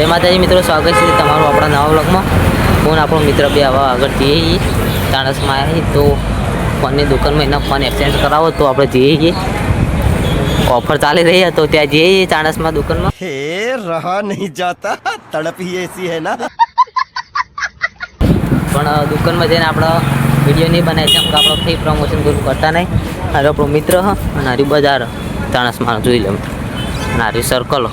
જય માતાજી મિત્રો, સ્વાગત છે તમારું આપણા નવા વ્લોગમાં. ફોન આપણો મિત્ર બે આવા આગળ જઈએ ચાણસમાં આવી તો ફોનની દુકાનમાં એના ફોન એક્સચેન્જ કરાવો તો આપણે જઈએ. ઓફર ચાલી રહી તો ત્યાં જઈએ ચાણસમાં દુકાનમાં. हे रहा नहीं जाता तड़प ही ऐसी है ना. પણ દુકાનમાં જઈને આપણે વિડીયો નહીં બનાવી કેમ કે આપણે ફ્રી પ્રમોશન કોઈ કરતા નહીં. હારે આપણો મિત્ર અને હારી બજાર ચાણસમાં જોઈ લે અને હારી સર્કલ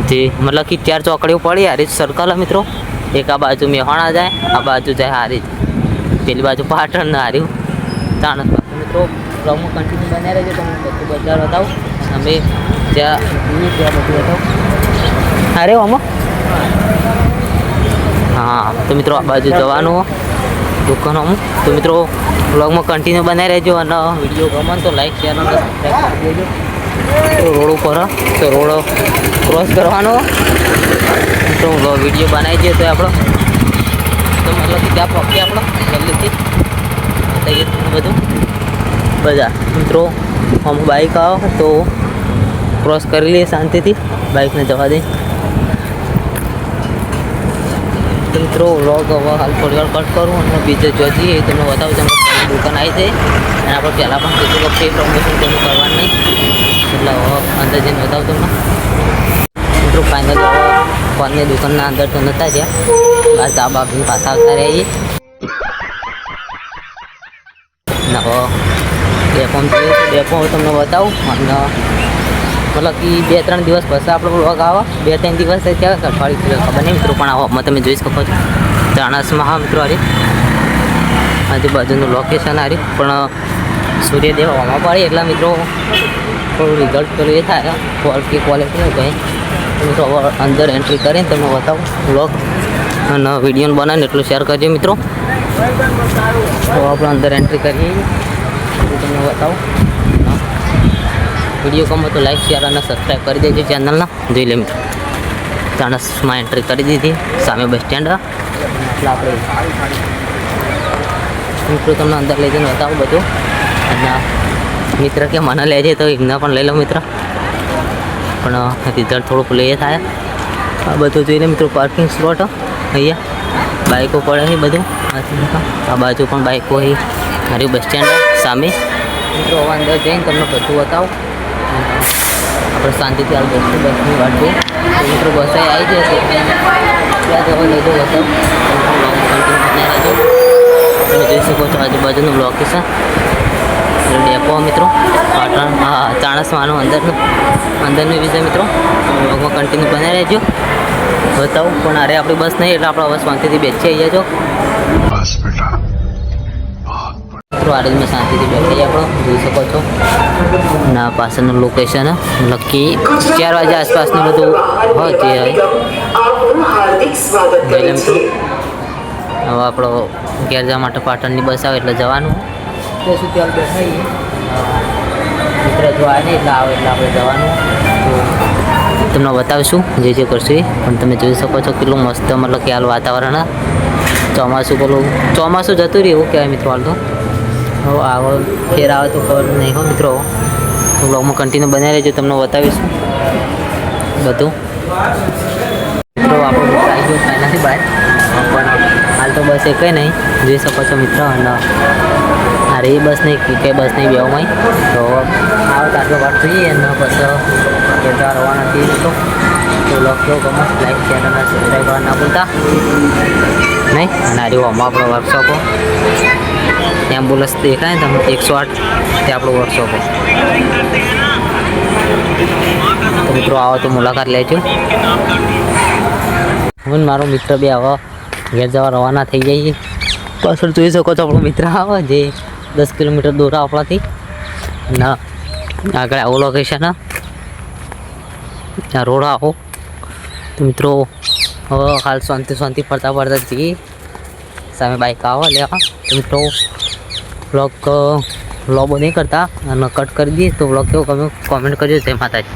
જે મતલબ કે 4 ચોકડીઓ પડી હારી સર્કલ મિત્રો. એક આ બાજુ મેહાણા જાય, આ બાજુ જાય હારી, પેલી બાજુ પાટણ ને હાર્યું ચાણસમાં. મિત્રો બ્લોગમાં કન્ટિન્યુ બન્યા રહેજો, તમને બધું બજાર બતાવું. અમે જ્યાં જઈએ ત્યાં બધું બતાવું. અરે આમાં હા તો મિત્રો આ બાજુ જવાનું દુકાનોમાં. તો મિત્રો બ્લોગમાં કન્ટિન્યુ બનાવી રહેજો અને વિડીયો ગમે તો લાઈક શેર અને સબસ્ક્રાઈબ કરી દેજો. રોડ ઉપર તો રોડ ક્રોસ કરવાનો તો વિડીયો બનાવી દઈએ તો આપણો તો મતલબ કે ત્યાં પહોંચીએ આપણો જલ્દીથી બતાવીએ બધું બધા. મિત્રો આમ બાઇક આવે તો ક્રોસ કરી લઈએ શાંતિથી, બાઇકને જવા દઈએ. તો મિત્રો વ્લોગ હવે હાલ થોડી વાર કટ કરું અને બીજે જો જઈએ તમને બતાવું તમને દુકાન આવી જાય અને આપણે પહેલાં પણ કીધું કે ફ્રી પ્રમોશન તેનું કરવાનું નહીં એટલે હવે અંદર જઈને બતાવું તમને. મિત્રો ફાઇનલ હવે ફોનની દુકાનના અંદર તો નહોતા જ્યાં બસ ધાબા બી પાછા આવતા રહીએ ને હવે ડેપોમાં જઈએ તો ડેપો તમને બતાવું. અને મતલબ કે 2-3 દિવસ પછી આપણો વ્લોગ આવે, 2-3 દિવસ ત્યાં અઠવાડિયું ખબર નહીં મિત્રો, પણ આમાં તમે જોઈ શકો છો ચાણસમાં. હા મિત્રો હારી આજુબાજુનું લોકેશન હારી પણ સૂર્યદેવ હવા પડે એટલે મિત્રો થોડું રિઝલ્ટ પેલું એ થાય ક્વોલિટી કંઈ. મિત્રો હવે અંદર એન્ટ્રી કરીને તમને બતાવું વ્લોગ અને વિડીયો બનાવીને એટલું શેર કરજો મિત્રો. તો આપણે અંદર એન્ટ્રી કરીએ તમને બતાવું. વિડીયો ગમે તો લાઈક શેર અને સબસ્ક્રાઈબ કરી દેજો ચેનલના. જોઈ લે મિત્રો ચાણસમાં એન્ટ્રી કરી દીધી, સામે બસ સ્ટેન્ડ. એટલે આપણે મિત્રો તમને અંદર લઈ જઈને બતાવું બધું. અને મિત્ર કે મને લેજે તો એમને પણ લઈ લો મિત્ર, પણ રિઝલ્ટ થોડુંક લઈએ થાય. આ બધું જોઈ લે મિત્રો પાર્કિંગ સ્લોટ અહીંયા બાઇકો પડે છે બધું. આ બાજુ પણ બાઇકો અહીં મારી બસ સ્ટેન્ડ સામે. મિત્રો હવે અંદર જઈને તમને બધું બતાવું. આપણે શાંતિથી આ બસની વાત જોઈએ તો મિત્રો બસ આવી જશે ત્યાં જવા લઈ જાઓ બસ. તમે જોઈ શકો છો આજુબાજુનું લોકેશન ડેપો મિત્રો પાટણ ચાણસમાંનું અંદરનું વિશે મિત્રો. બ્લોગમાં કન્ટિન્યુ બનાવી રહેજો બતાવું. પણ અરે આપણી બસ નહીં એટલે આપણે હવે શાંતિથી બેસી આવી જાજો મિત્રો. આ રીતમાં શાંતિથી બેસી આપણો જોઈ શકો છો. ના પાછળનું લોકેશન મતલબ કે 4 વાગ્યા આસપાસનું બધું હોય જે હોય મિત્રો. હવે આપણો ઘેર જવા માટે પાટણની બસ આવે એટલે જવાનું. ત્યાં સુધી આપણે બેઠાઈએ મિત્ર જો આવે ને એટલે આવે એટલે આપણે જવાનું. તો તમને બતાવીશું જે કરશું એ. પણ તમે જોઈ શકો છો કેટલું મસ્ત મતલબ કે હાલ વાતાવરણ ચોમાસું પેલું ચોમાસું જતું રહ્યું એવું કહેવાય મિત્રો. હાલ તો હવે આવો ફેર આવે તો ખબર નહીં હો મિત્રો. તો બ્લોગમાં કન્ટિન્યુ બનાવી રહેજો, તમને બતાવીશું બધું. મિત્રો આપણો મિત્ર આવી ગયો ફાઇનલી બહાર, પણ હાલ તો બસ એ કંઈ નહીં જોઈ શકો છો મિત્ર. અને અરે એ બસ નહીં કે બસ નહીં બેવામાં તો આવો તો આટલો વાત જોઈએ અને પછી જતા રવાના થઈએ મિત્રો. તો લખજો ગમે લાઈક શેર અને સબસ્ક્રાઈબ કરવા ના ભૂલતા નહીં. અને આ રહ્યું આમાં આપણો વર્કશોપો એમ્બ્યુલન્સ દેખાય ને તમે 108 તે આપણો વર્કશોપો. તો મિત્રો આવો તો મુલાકાત લેજો. હું મારો મિત્ર બે આવા ઘેર જવા રવાના થઈ જઈએ. પાછળ જોઈ શકો છો આપણો મિત્ર આવે જે 10 કિલોમીટર દૂર આપણાથી. અને આગળ આવો લોકેશન આ રોડ આવો. તો મિત્રો હવે હાલ શાંતિ ફરતા જઈએ. સામે બાઇક આવો લેવા. તો મિત્રો વ્લોગ નહીં કરતા અને કટ કરી દઈએ તો વ્લોગ કેવો ગમે કોમેન્ટ કરજો. જય માતાજી.